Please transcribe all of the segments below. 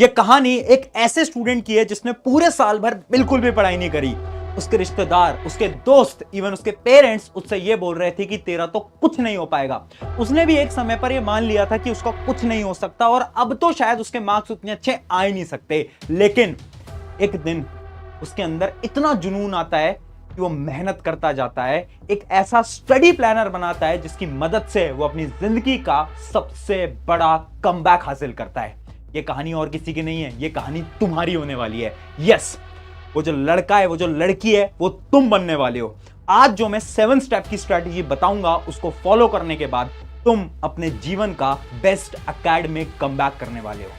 ये कहानी एक ऐसे स्टूडेंट की है जिसने पूरे साल भर बिल्कुल भी पढ़ाई नहीं करी। उसके रिश्तेदार, उसके दोस्त, इवन उसके पेरेंट्स उससे ये बोल रहे थे कि तेरा तो कुछ नहीं हो पाएगा। उसने भी एक समय पर ये मान लिया था कि उसका कुछ नहीं हो सकता और अब तो शायद उसके मार्क्स उतने अच्छे आ ही नहीं सकते। लेकिन एक दिन उसके अंदर इतना जुनून आता है कि वो मेहनत करता जाता है, एक ऐसा स्टडी प्लानर बनाता है जिसकी मदद से वो अपनी जिंदगी का सबसे बड़ा कमबैक हासिल करता है। ये कहानी और किसी की नहीं है, ये कहानी तुम्हारी होने वाली है। यस, वो जो लड़का है, वो जो लड़की है, वो तुम बनने वाले हो। आज जो मैं 7 स्टेप की स्ट्रैटेजी बताऊंगा, उसको फॉलो करने के बाद तुम अपने जीवन का बेस्ट एकेडमिक कमबैक करने वाले हो।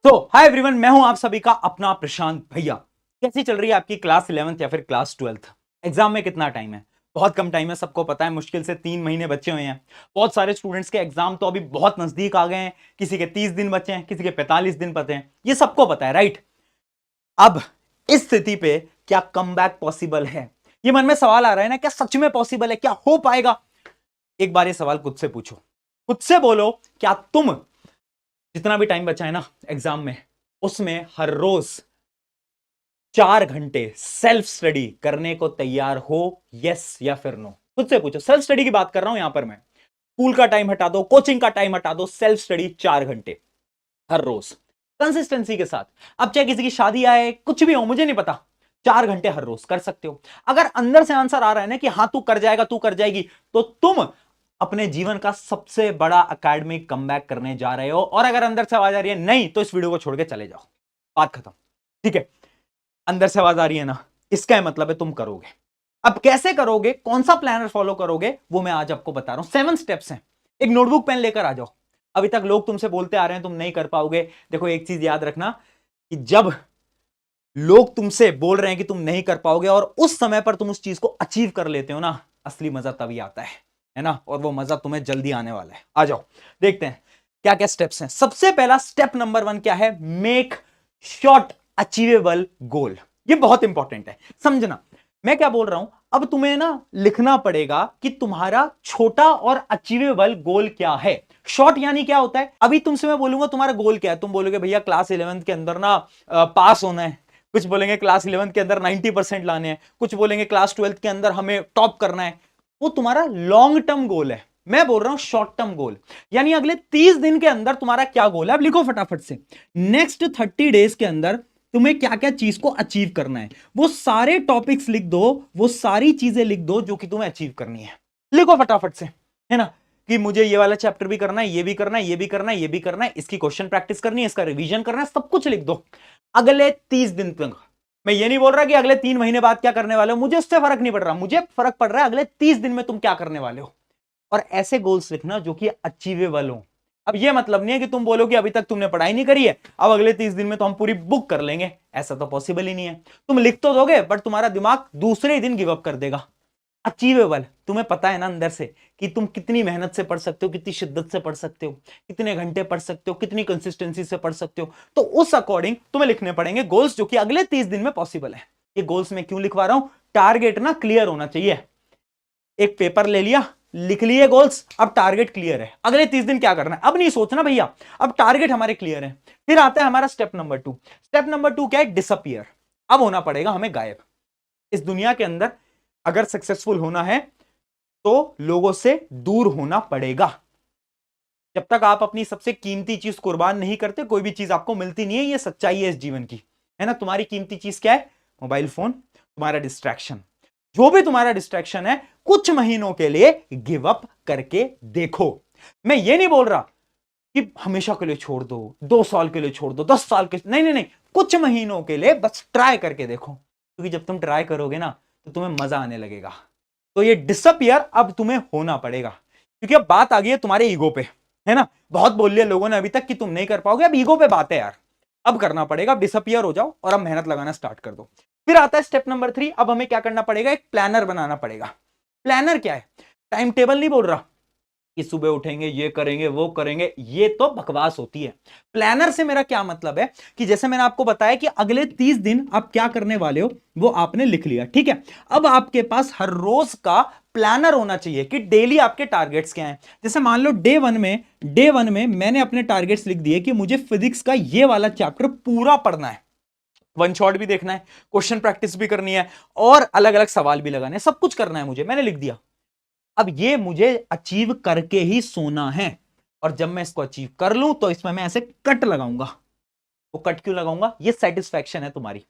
तो हाय एवरीवन, मैं हूं आप सभी का अपना प्रशांत भैया। कैसी चल रही है आपकी क्लास 11th या फिर क्लास 12th? एग्जाम में कितना टाइम है? बहुत कम टाइम है, सबको पता है। मुश्किल से 3 महीने बचे हुए हैं। बहुत सारे स्टूडेंट्स के एग्जाम तो अभी बहुत नजदीक आ गए हैं। किसी के 30 दिन बचे हैं, किसी के 45 दिन बचे हैं, ये सबको पता है, राइट? अब इस स्थिति पे क्या कमबैक पॉसिबल है? ये मन में सवाल आ रहा है ना, क्या सच में पॉसिबल है? क्या हो पाएगा? एक बार ये सवाल खुद से पूछो, खुद से बोलो, क्या तुम जितना भी टाइम बचा है ना एग्जाम में, उसमें हर रोज 4 घंटे सेल्फ स्टडी करने को तैयार हो? यस या फिर नो? खुद से पूछो। सेल्फ स्टडी की बात कर रहा हूं यहां पर मैं। स्कूल का टाइम हटा दो, कोचिंग का टाइम हटा दो, सेल्फ स्टडी 4 घंटे हर रोज कंसिस्टेंसी के साथ। अब चाहे किसी की शादी आए, कुछ भी हो, मुझे नहीं पता, 4 घंटे हर रोज कर सकते हो। अगर अंदर से आंसर आ रहा है ना कि हाँ तू कर जाएगा, तू कर जाएगी, तो तुम अपने जीवन का सबसे बड़ा एकेडमिक कमबैक करने जा रहे हो। और अगर अंदर से आवाज आ रही है नहीं, तो इस वीडियो को छोड़ के चले जाओ, बात खत्म। ठीक है? अंदर से आवाज आ रही है ना, इसका मतलब है तुम करोगे। अब कैसे करोगे, कौन सा प्लानर फॉलो करोगे, वो मैं आज आपको बता रहा हूं। 7 स्टेप्स हैं। एक नोटबुक पेन लेकर आ जाओ। अभी तक लोग तुमसे बोलते आ रहे हैं तुम नहीं कर पाओगे। देखो, एक चीज याद रखना कि जब लोग तुमसे बोल रहे हैं कि तुम नहीं कर पाओगे और उस समय पर तुम उस चीज को अचीव कर लेते हो ना, असली मजा तभी आता है ना? और वो मजा तुम्हें जल्दी आने वाला है। आ जाओ, देखते हैं क्या क्या स्टेप्स हैं। सबसे पहला स्टेप नंबर 1 क्या है? मेक शॉर्ट अचीवेबल गोल। ये बहुत इंपॉर्टेंट है, समझना मैं क्या बोल रहा हूं। अब तुम्हें ना लिखना पड़ेगा कि तुम्हारा छोटा और अचीवेबल गोल क्या है। शॉर्ट यानी क्या होता है? अभी तुमसे मैं बोलूंगा तुम्हारा गोल क्या है, तुम बोलोगे भैया क्लास 11th के अंदर ना पास होना है। कुछ बोलेंगे क्लास 11th के अंदर 90% लाने हैं। कुछ बोलेंगे क्लास 12th के अंदर हमें टॉप करना है। वो तुम्हारा लॉन्ग टर्म गोल है। मैं बोल रहा हूं शॉर्ट टर्म गोल, यानी अगले 30 दिन के अंदर तुम्हारा क्या गोल है। अब लिखो फटाफट से। नेक्स्ट 30 डेज के अंदर तुम्हें क्या क्या चीज को अचीव करना है, वो सारे टॉपिक्स लिख दो, वो सारी चीजें लिख दो जो कि तुम्हें अचीव करनी है। लिखो फटाफट से, है ना? कि मुझे ये वाला चैप्टर भी करना है, ये भी करना है, ये भी करना है, ये भी करना है, इसकी क्वेश्चन प्रैक्टिस करनी है, इसका रिवीजन करना है, सब कुछ लिख दो अगले 30 दिन तक। मैं ये नहीं बोल रहा कि अगले 3 महीने बाद क्या करने वाले हो, मुझे उससे फर्क नहीं पड़ रहा। मुझे फर्क पड़ रहा है अगले 30 दिन में तुम क्या करने वाले हो। और ऐसे गोल्स लिखना जो कि अचीवेबल हो। अब ये मतलब नहीं है कि तुम बोलो कि अभी तक तुमने पढ़ाई नहीं करी है, अब अगले 30 दिन में तो हम पूरी बुक कर लेंगे। ऐसा तो पॉसिबल ही नहीं है। तुम लिख तो दोगे, बट तुम्हारा दिमाग दूसरे ही दिन गिव अप कर देगा। अचीवेबल, तुम्हें पता है ना अंदर से कि तुम कितनी मेहनत से पढ़ सकते हो, कितनी शिद्दत से पढ़ सकते हो, कितने घंटे पढ़ सकते हो, कितनी कंसिस्टेंसी से पढ़ सकते हो। तो उस अकॉर्डिंग तुम्हें लिखने पड़ेंगे गोल्स जो कि अगले 30 दिन में पॉसिबल है। ये गोल्स मैं क्यों लिखवा रहा हूं? टारगेट ना क्लियर होना चाहिए। एक पेपर ले लिया, लिख लिए गोल्स, अब टारगेट क्लियर है, अगले 30 दिन क्या करना है अब नहीं सोचना भैया, अब टारगेट हमारे क्लियर है। फिर आता है हमारा स्टेप नंबर 2। स्टेप नंबर 2 क्या है? डिसअपियर। अब होना पड़ेगा हमें गायब। इस दुनिया के अंदर अगर सक्सेसफुल होना है तो लोगों से दूर होना पड़ेगा। जब तक आप अपनी सबसे कीमती चीज कुर्बान नहीं करते, कोई भी चीज आपको मिलती नहीं है। ये सच्चाई है इस जीवन की, है ना? तुम्हारी कीमती चीज क्या है? मोबाइल फोन, तुम्हारा डिस्ट्रैक्शन। जो भी तुम्हारा डिस्ट्रैक्शन है, कुछ महीनों के लिए गिव अप करके देखो। मैं ये नहीं बोल रहा कि हमेशा के लिए छोड़ दो, 2 साल के लिए छोड़ दो, 10 साल के, नहीं नहीं नहीं, कुछ महीनों के लिए बस ट्राई करके देखो। क्योंकि जब तुम ट्राई करोगे ना, तो तुम्हें मजा आने लगेगा। तो ये डिसअपियर अब तुम्हें होना पड़ेगा, क्योंकि अब बात आ गई है तुम्हारे ईगो पे, है ना? बहुत बोल लिया लोगों ने अभी तक कि तुम नहीं कर पाओगे, अब ईगो पे बात है यार। अब करना पड़ेगा, अब डिसअपियर हो जाओ और अब मेहनत लगाना स्टार्ट कर दो। फिर आता है स्टेप नंबर 3। अब हमें क्या करना पड़ेगा? एक प्लानर बनाना पड़ेगा। प्लानर क्या है? टाइम टेबल नहीं बोल रहा कि सुबह उठेंगे, ये करेंगे, वो करेंगे, ये तो बकवास होती है। प्लानर से मेरा क्या मतलब है कि जैसे मैंने आपको बताया कि अगले 30 दिन आप क्या करने वाले हो, वो आपने लिख लिया, ठीक है? अब आपके पास हर रोज का प्लानर होना चाहिए कि डेली आपके टारगेट्स क्या हैं। जैसे मान लो डे वन में मैंने अपने टारगेट्स लिख दिए कि मुझे फिजिक्स का ये वाला चैप्टर पूरा पढ़ना है, वन शॉट भी देखना है, क्वेश्चन प्रैक्टिस भी करनी है और अलग अलग सवाल भी लगाने हैं, सब कुछ करना है मुझे, मैंने लिख दिया। अब ये मुझे अचीव करके ही सोना है, और जब मैं इसको अचीव कर लूं तो इसमें मैं ऐसे कट लगाऊंगा। वो कट क्यों लगाऊंगा? ये सेटिस्फैक्शन है तुम्हारी,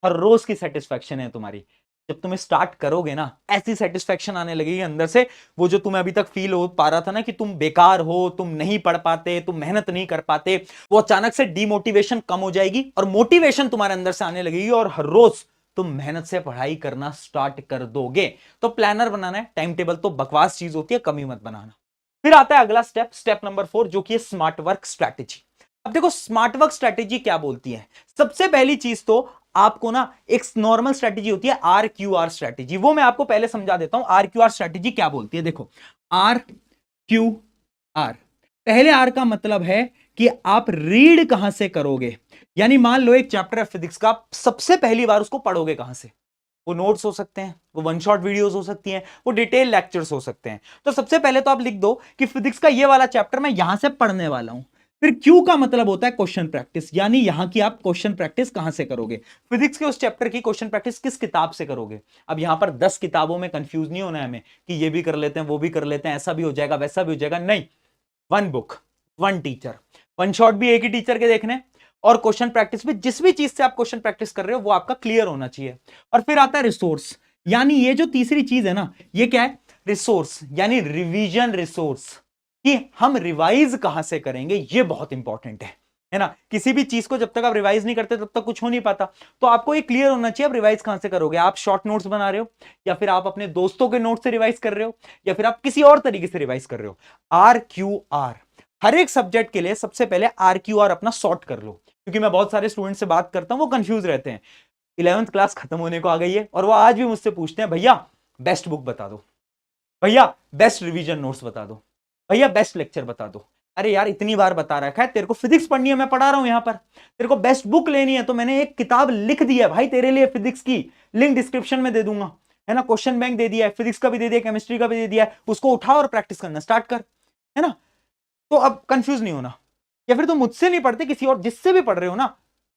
हर रोज की सेटिस्फैक्शन है तुम्हारी। जब तुम्हें स्टार्ट करोगे ना, ऐसी सेटिस्फैक्शन आने लगेगी अंदर से, वो जो तुम्हें अभी तक फील हो पा रहा था ना कि तुम बेकार हो, तुम नहीं पढ़ पाते, तुम मेहनत नहीं कर पाते, वो अचानक से डीमोटिवेशन कम हो जाएगी और मोटिवेशन तुम्हारे अंदर से आने लगेगी और हर रोज तुम मेहनत से पढ़ाई करना स्टार्ट कर दोगे। तो प्लानर बनाना है, टाइम टेबल तो बकवास चीज होती है, कमी मत बनाना। फिर आता है अगला स्टेप, स्टेप नंबर 4, जो कि है स्मार्ट वर्क स्ट्रैटेजी। अब देखो स्मार्ट वर्क स्ट्रैटेजी क्या बोलती है। सबसे पहली चीज तो आपको ना एक नॉर्मल स्ट्रैटेजी होती है RQR स्ट्रैटेजी, वो मैं आपको पहले समझा देता हूं। RQR स्ट्रैटेजी क्या बोलती है, देखो RQR, पहले R का मतलब है कि आप रीड कहां से करोगे। यानी मान लो एक चैप्टर है फिजिक्स का, सबसे पहली बार उसको पढ़ोगे कहां से? वो नोट्स हो सकते हैं, वो वन शॉट वीडियोस हो सकती हैं, वो डिटेल लेक्चर्स हो सकते हैं। तो सबसे पहले तो आप लिख दो कि फिजिक्स का ये वाला चैप्टर मैं यहां से पढ़ने वाला हूं। फिर क्यू का मतलब होता है क्वेश्चन प्रैक्टिस, यानी यहां की आप क्वेश्चन प्रैक्टिस कहां से करोगे, फिजिक्स के उस चैप्टर की क्वेश्चन प्रैक्टिस किस किताब से करोगे। अब यहां पर 10 किताबों में कंफ्यूज नहीं होना है हमें कि ये भी कर लेते हैं, वो भी कर लेते हैं, ऐसा भी हो जाएगा, वैसा भी हो जाएगा, नहीं। One book, one teacher, one shot भी एक ही टीचर के देखने, और क्वेश्चन प्रैक्टिस भी जिस भी चीज से आप क्वेश्चन प्रैक्टिस कर रहे हो वो आपका क्लियर होना चाहिए। और फिर आता है रिसोर्स, यानी ये जो तीसरी चीज है ना, ये क्या है? रिसोर्स, यानी रिवीजन रिसोर्स, कि हम रिवाइज कहां से करेंगे, ये बहुत इंपॉर्टेंट है ना। किसी भी चीज को जब तक आप रिवाइज नहीं करते तब तक कुछ हो नहीं पाता। तो आपको ये क्लियर होना चाहिए आप रिवाइज कहां से करोगे। आप शॉर्ट नोट्स बना रहे हो, या फिर आप अपने दोस्तों के नोट से रिवाइज कर रहे हो, या फिर आप किसी और तरीके से रिवाइज कर रहे हो। RQR, हर एक सब्जेक्ट के लिए सबसे पहले RQR अपना सॉर्ट कर लो, क्योंकि मैं बहुत सारे स्टूडेंट से बात करता हूं, वो कंफ्यूज रहते हैं। 11th क्लास खत्म होने को आ गई है और वो आज भी मुझसे पूछते हैं, भैया बेस्ट बुक बता दो, भैया बेस्ट रिवीजन नोट्स बता दो, भैया बेस्ट लेक्चर बता दो। अरे यार इतनी बार बता रखा है, तेरे को फिजिक्स पढ़नी है, मैं पढ़ा रहा हूं यहां पर, तेरे को बेस्ट बुक लेनी है तो मैंने एक किताब लिख दी है भाई तेरे लिए फिजिक्स की, लिंक डिस्क्रिप्शन में दे दूंगा, है ना। क्वेश्चन बैंक दे दिया है, फिजिक्स का भी दे दिया, केमिस्ट्री का भी दे दिया है, उसको उठा और प्रैक्टिस करना स्टार्ट कर, है ना। तो अब कंफ्यूज नहीं होना। या फिर तो मुझसे नहीं पढ़ते, किसी और जिससे भी पढ़ रहे हो ना,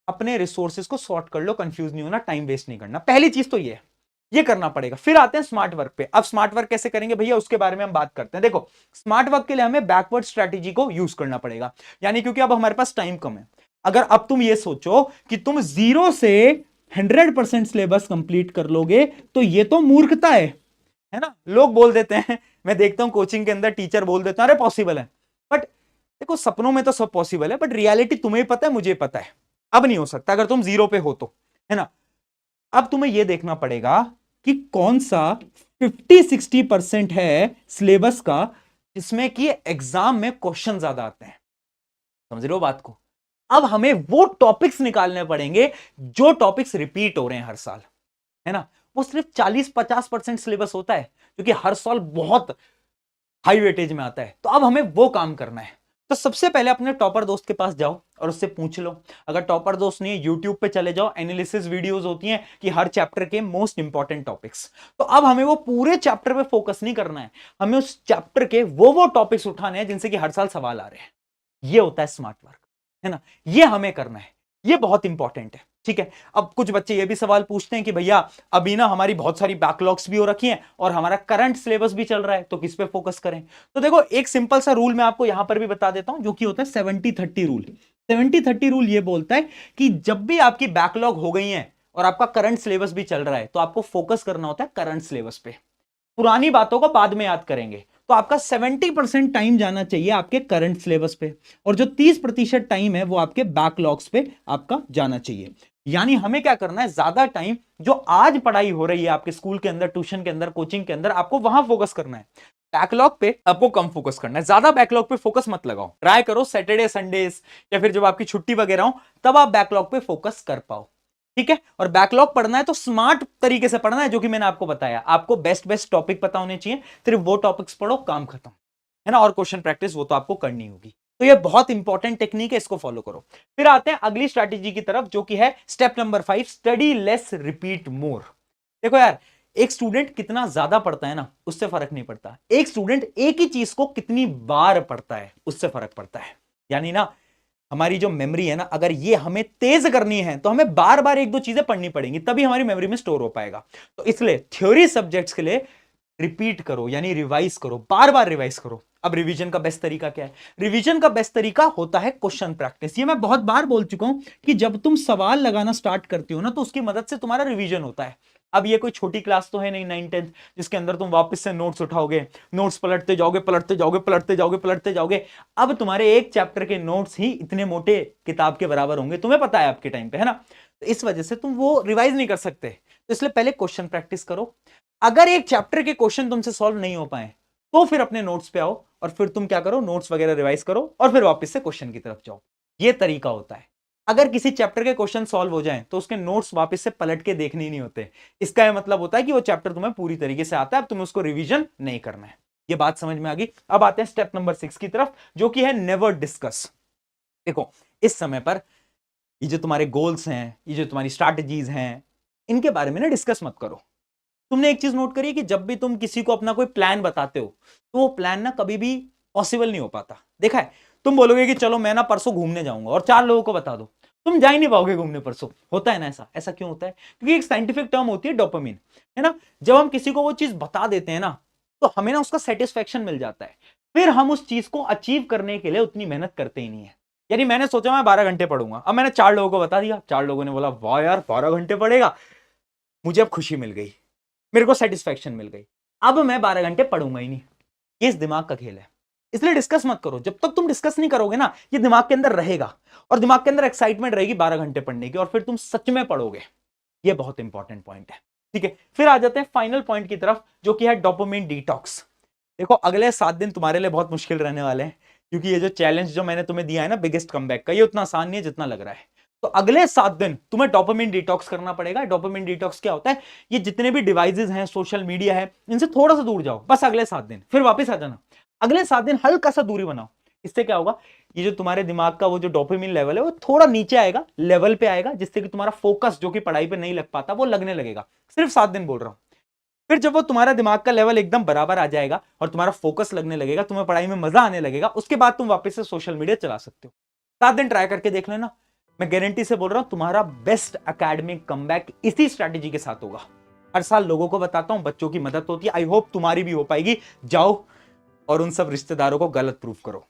अपने रिसोर्सेज को सॉर्ट कर लो, कंफ्यूज नहीं होना, टाइम वेस्ट नहीं करना। पहली चीज तो ये करना पड़ेगा। फिर आते हैं स्मार्ट वर्क पे। अब स्मार्ट वर्क कैसे करेंगे भैया, उसके बारे में हम बात करते हैं। देखो स्मार्ट वर्क के लिए हमें बैकवर्ड स्ट्रेटेजी को यूज करना पड़ेगा, यानी क्योंकि अब हमारे पास टाइम कम है। अगर अब तुम ये सोचो कि तुम 0 से 100% सिलेबस कंप्लीट कर लोगे तो ये तो मूर्खता है ना। लोग बोल देते हैं, मैं देखता हूं कोचिंग के अंदर टीचर बोल देते हैं अरे पॉसिबल है, बट देखो सपनों में तो सब पॉसिबल है, बट रियलिटी तुम्हें पता है, मुझे पता है, अब नहीं हो सकता अगर तुम 0 पे हो तो, है ना। अब तुम्हें यह देखना पड़ेगा कि कौन सा 50-60% है सिलेबस का जिसमें कि एग्जाम में क्वेश्चन ज्यादा आते हैं। समझ रहे हो बात को? अब हमें वो टॉपिक्स निकालने पड़ेंगे जो टॉपिक्स रिपीट हो रहे हैं हर साल, है ना। वो सिर्फ 40-50% सिलेबस होता है क्योंकि हर साल बहुत हाई वेटेज में आता है। तो अब हमें वो काम करना है। तो सबसे पहले अपने टॉपर दोस्त के पास जाओ और उससे पूछ लो। अगर टॉपर दोस्त नहीं है, यूट्यूब पे चले जाओ, एनालिसिस वीडियोस होती हैं कि हर चैप्टर के मोस्ट इंपॉर्टेंट टॉपिक्स। तो अब हमें वो पूरे चैप्टर पे फोकस नहीं करना है, हमें उस चैप्टर के वो टॉपिक्स उठाने हैं जिनसे कि हर साल सवाल आ रहे हैं। ये होता है स्मार्ट वर्क, है ना। ये हमें करना है, ये बहुत इंपॉर्टेंट है, ठीक है। अब कुछ बच्चे ये भी सवाल पूछते हैं कि भैया अभी ना हमारी बहुत सारी बैकलॉग्स भी हो रखी हैं और हमारा करंट सिलेबस भी चल रहा है, तो किस पे फोकस करें। तो देखो एक सिंपल सा रूल मैं आपको यहां पर भी बता देता हूं, जो कि होता है 70-30 रूल। 70-30 रूल ये बोलता है कि जब भी आपकी बैकलॉग हो गई है और आपका करंट सिलेबस भी चल रहा है, तो आपको फोकस करना होता है करंट सिलेबस पे। पुरानी बातों को बाद में याद करेंगे। तो आपका 70% टाइम जाना चाहिए आपके करंट सिलेबस पे, और जो 30% टाइम है वो आपके बैकलॉग्स पे आपका जाना चाहिए। यानी हमें क्या करना है, ज्यादा टाइम जो आज पढ़ाई हो रही है आपके स्कूल के अंदर, ट्यूशन के अंदर, कोचिंग के अंदर, आपको वहां फोकस करना है। बैकलॉग पे आपको कम फोकस करना है, ज्यादा बैकलॉग पे फोकस मत लगाओ। ट्राई करो सैटरडे संडेज या फिर जब आपकी छुट्टी वगैरह हो तब आप बैकलॉग पे फोकस कर पाओ, ठीक है। और बैकलॉग पढ़ना है तो स्मार्ट तरीके से पढ़ना है, जो कि मैंने आपको बताया। आपको बेस्ट टॉपिक पता होने चाहिए, सिर्फ वो टॉपिक्स पढ़ो, काम खत्म, है ना। और क्वेश्चन प्रैक्टिस वो तो आपको करनी होगी। तो ये बहुत इंपॉर्टेंट टेक्निक है, इसको फॉलो करो। फिर आते हैं अगली स्ट्रैटेजी की तरफ, जो कि है step number 5, study less repeat more. देखो यार एक स्टूडेंट कितना ज्यादा पढ़ता है ना, उससे फर्क नहीं पड़ता। एक स्टूडेंट एक ही चीज को कितनी बार पढ़ता है, उससे फर्क पड़ता है। यानी ना, हमारी जो मेमोरी है ना, अगर ये हमें तेज करनी है तो हमें बार बार एक दो चीजें पढ़नी पड़ेंगी, तभी हमारी मेमोरी में स्टोर हो पाएगा। तो इसलिए थ्योरी सब्जेक्ट्स के लिए रिपीट करो, यानी रिवाइज करो, बार बार रिवाइज करो। अब रिवीजन का बेस्ट तरीका क्या है? रिवीजन का बेस्ट तरीका होता है क्वेश्चन प्रैक्टिस। ये मैं बहुत बार बोल चुका हूं कि जब तुम सवाल लगाना स्टार्ट करती हो ना, तो उसकी मदद से तुम्हारा रिवीजन होता है। अब ये कोई छोटी क्लास तो है नहीं 9th-10th जिसके अंदर तुम वापस से नोट्स उठाओगे, नोट्स पलटते जाओगे, पलटते जाओगे, पलटते जाओगे, पलटते जाओगे। अब तुम्हारे एक चैप्टर के नोट्स ही इतने मोटे किताब के बराबर होंगे, तुम्हें पता है आपके टाइम पे, है ना। तो इस वजह से तुम वो रिवाइज नहीं कर सकते। तो इसलिए पहले क्वेश्चन प्रैक्टिस करो। अगर एक चैप्टर के क्वेश्चन तुमसे सॉल्व नहीं हो पाए तो फिर अपने नोट्स पे आओ और फिर तुम क्या करो, नोट्स वगैरह रिवाइज करो और फिर वापस से क्वेश्चन की तरफ जाओ। ये तरीका होता है। अगर किसी चैप्टर के क्वेश्चन सॉल्व हो जाएं तो उसके नोट्स वापस से पलट के देखने ही नहीं होते। इसका यह मतलब होता है कि वो चैप्टर तुम्हें पूरी तरीके से आता है, अब तुम्हें उसको रिवीजन नहीं करना है। ये बात समझ में आ गई। अब आते हैं स्टेप नंबर 6 की तरफ, जो कि है नेवर डिस्कस। देखो, इस समय पर ये जो तुम्हारे गोल्स हैं, ये जो तुम्हारी स्ट्रैटेजीज हैं, इनके बारे में ना डिस्कस मत करो। तुमने एक चीज नोट करी कि जब भी तुम किसी को अपना कोई प्लान बताते हो तो वो प्लान ना कभी भी पॉसिबल नहीं हो पाता। देखा है, तुम बोलोगे कि चलो मैं ना परसों घूमने जाऊंगा और 4 लोगों को बता दो, तुम जा ही नहीं पाओगे घूमने परसों। होता है ना ऐसा? ऐसा क्यों होता है? क्योंकि एक साइंटिफिक टर्म होती है डोपामिन, है ना। जब हम किसी को वो चीज बता देते हैं ना, तो हमें ना उसका सेटिस्फेक्शन मिल जाता है। फिर हम उस चीज को अचीव करने के लिए उतनी मेहनत करते ही नहीं है। यानी मैंने सोचा मैं 12 घंटे पढ़ूंगा, अब मैंने 4 लोगों को बता दिया, 4 लोगों ने बोला वाह यार 12 घंटे पढ़ेगा, मुझे अब खुशी मिल गई, मेरे को सेटिस्फेक्शन मिल गई, अब मैं 12 घंटे पढ़ूंगा ही नहीं। ये इस दिमाग का खेल है। इसलिए डिस्कस मत करो। जब तक तुम डिस्कस नहीं करोगे ना, ये दिमाग के अंदर रहेगा और दिमाग के अंदर एक्साइटमेंट रहेगी 12 घंटे पढ़ने की, और फिर तुम सच में पढ़ोगे। ये बहुत इंपॉर्टेंट पॉइंट है। ठीक है, फिर आ जाते हैं फाइनल पॉइंट की तरफ, जो कि है डोपामिन डिटॉक्स। देखो, अगले 7 दिन तुम्हारे लिए बहुत मुश्किल रहने वाले हैं, क्योंकि ये जो चैलेंज जो मैंने तुम्हें दिया है ना, बिगेस्ट कमबैक का, ये उतना आसान नहीं है जितना लग रहा है। तो अगले 7 दिन तुम्हें डोपामिन डिटॉक्स करना पड़ेगा। डोपामिन डिटॉक्स क्या होता है? ये जितने भी डिवाइसेस हैं, सोशल मीडिया है, इनसे थोड़ा सा दूर जाओ बस अगले 7 दिन, फिर वापस आ जाना। अगले 7 दिन हल्का सा दूरी बनाओ। इससे क्या होगा, ये जो तुम्हारे दिमाग का वो जो डोपामिन लेवल है वो थोड़ा नीचे आएगा, लेवल पे आएगा, जिससे कि तुम्हारा फोकस जो कि पढ़ाई पे नहीं लग पाता वो लगने लगेगा। सिर्फ 7 दिन बोल रहा हूं। फिर जब वो तुम्हारा दिमाग का लेवल एकदम बराबर आ जाएगा और तुम्हारा फोकस लगने लगेगा, तुम्हें पढ़ाई में मजा आने लगेगा, उसके बाद तुम वापस से सोशल मीडिया चला सकते हो। 7 दिन ट्राई करके देख लेना। मैं गारंटी से बोल रहा हूं, तुम्हारा बेस्ट एकेडमिक कमबैक इसी स्ट्रैटेजी के साथ होगा। हर साल लोगों को बताता हूं, बच्चों की मदद होती है। आई होप तुम्हारी भी हो पाएगी। जाओ और उन सब रिश्तेदारों को गलत प्रूफ करो।